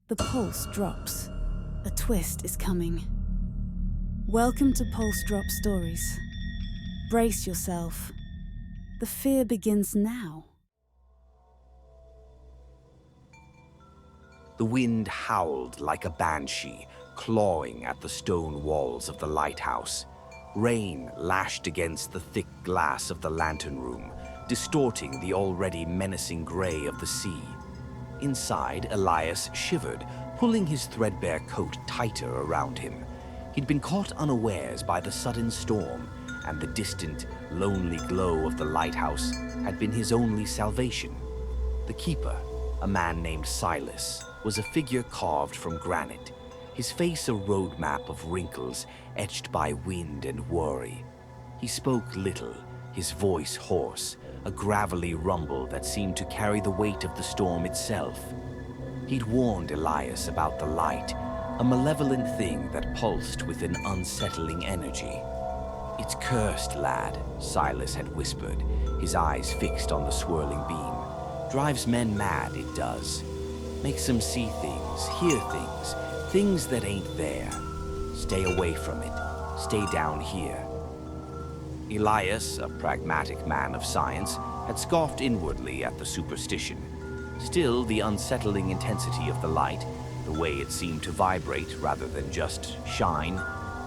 The pulse drops. A twist is coming. Welcome to Pulse Drop Stories. Brace yourself. The fear begins now. The wind howled like a banshee, clawing at the stone walls of the lighthouse. Rain lashed against the thick glass of the lantern room, distorting the already menacing gray of the sea. Inside, Elias shivered, pulling his threadbare coat tighter around him. He'd been caught unawares by the sudden storm, and the distant, lonely glow of the lighthouse had been his only salvation. The keeper, a man named Silas, was a figure carved from granite, his face a roadmap of wrinkles etched by wind and worry. He spoke little, his voice hoarse, a gravelly rumble that seemed to carry the weight of the storm itself. He'd warned Elias about the light, a malevolent thing that pulsed with an unsettling energy. "It's cursed, lad," Silas had whispered, his eyes fixed on the swirling beam. "Drives men mad, it does. Makes them see things, hear things, things that ain't there. Stay away from it. Stay down here." Elias, a pragmatic man of science, had scoffed inwardly at the superstition. Still, the unsettling intensity of the light, the way it seemed to vibrate rather than just shine,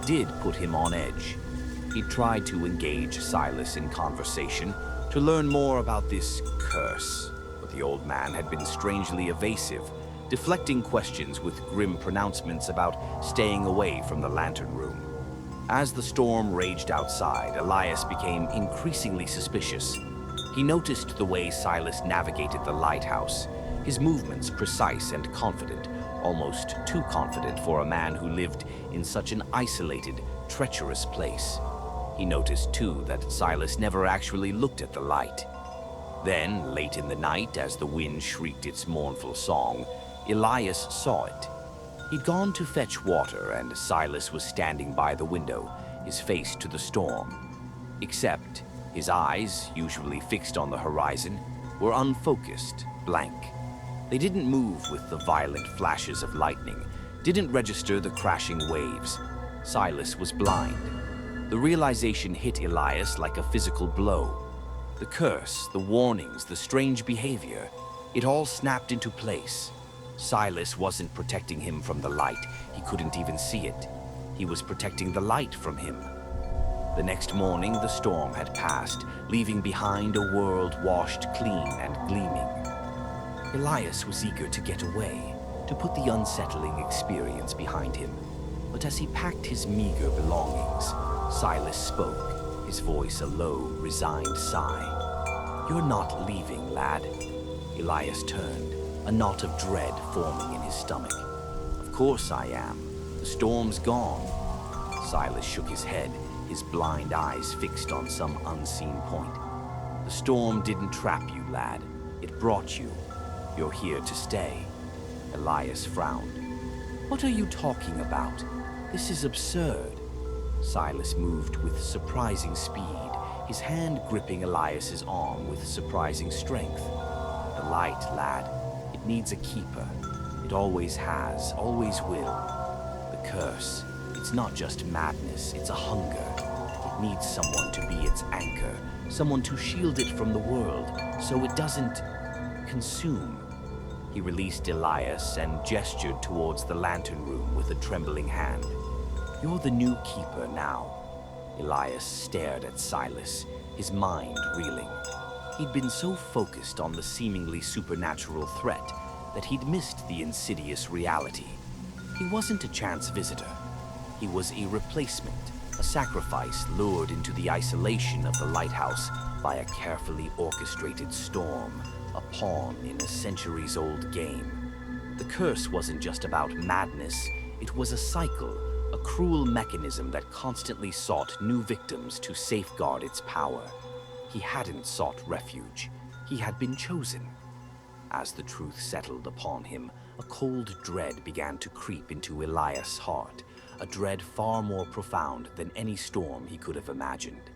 did put him on edge. He tried to engage Silas in conversation, to learn more about this curse, but the old man had been strangely evasive, deflecting questions with grim pronouncements about staying away from the lantern room. As the storm raged outside, Elias became increasingly suspicious. He noticed the way Silas navigated the lighthouse, his movements precise and confident, almost too confident for a man who lived in such an isolated, treacherous place. He noticed, too, that Silas never actually looked at the light. Then, late in the night, as the wind shrieked its mournful song, Elias saw it. He'd gone to fetch water, and Silas was standing by the window, his face to the storm. Except his eyes, usually fixed on the horizon, were unfocused, blank. They didn't move with the violent flashes of lightning, didn't register the crashing waves. Silas was blind. The realization hit Elias like a physical blow. The curse, the warnings, the strange behavior, it all snapped into place. Silas wasn't protecting him from the light. He couldn't even see it. He was protecting the light from him. The next morning, the storm had passed, leaving behind a world washed clean and gleaming. Elias was eager to get away, to put the unsettling experience behind him. But as he packed his meager belongings, Silas spoke, his voice a low, resigned sigh. "You're not leaving, lad." Elias turned, a knot of dread forming in his stomach. "Of course I am. The storm's gone." Silas shook his head, his blind eyes fixed on some unseen point. "The storm didn't trap you, lad. It brought you. You're here to stay." Elias frowned. "What are you talking about? This is absurd." Silas moved with surprising speed, his hand gripping Elias's arm with surprising strength. "The light, lad. It needs a keeper. It always has, always will. The curse, it's not just madness, it's a hunger. It needs someone to be its anchor, someone to shield it from the world, so it doesn't consume." He released Elias and gestured towards the lantern room with a trembling hand. "You're the new keeper now." Elias stared at Silas, his mind reeling. He'd been so focused on the seemingly supernatural threat that he'd missed the insidious reality. He wasn't a chance visitor. He was a replacement, a sacrifice lured into the isolation of the lighthouse by a carefully orchestrated storm, a pawn in a centuries-old game. The curse wasn't just about madness, it was a cycle, a cruel mechanism that constantly sought new victims to safeguard its power. He hadn't sought refuge. He had been chosen. As the truth settled upon him, a cold dread began to creep into Elias' heart, a dread far more profound than any storm he could have imagined.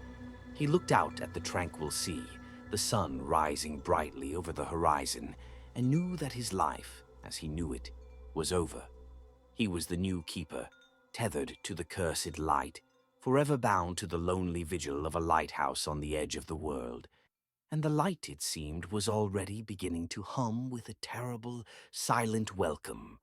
He looked out at the tranquil sea, the sun rising brightly over the horizon, and knew that his life, as he knew it, was over. He was the new keeper, tethered to the cursed light, forever bound to the lonely vigil of a lighthouse on the edge of the world. And the light, it seemed, was already beginning to hum with a terrible, silent welcome.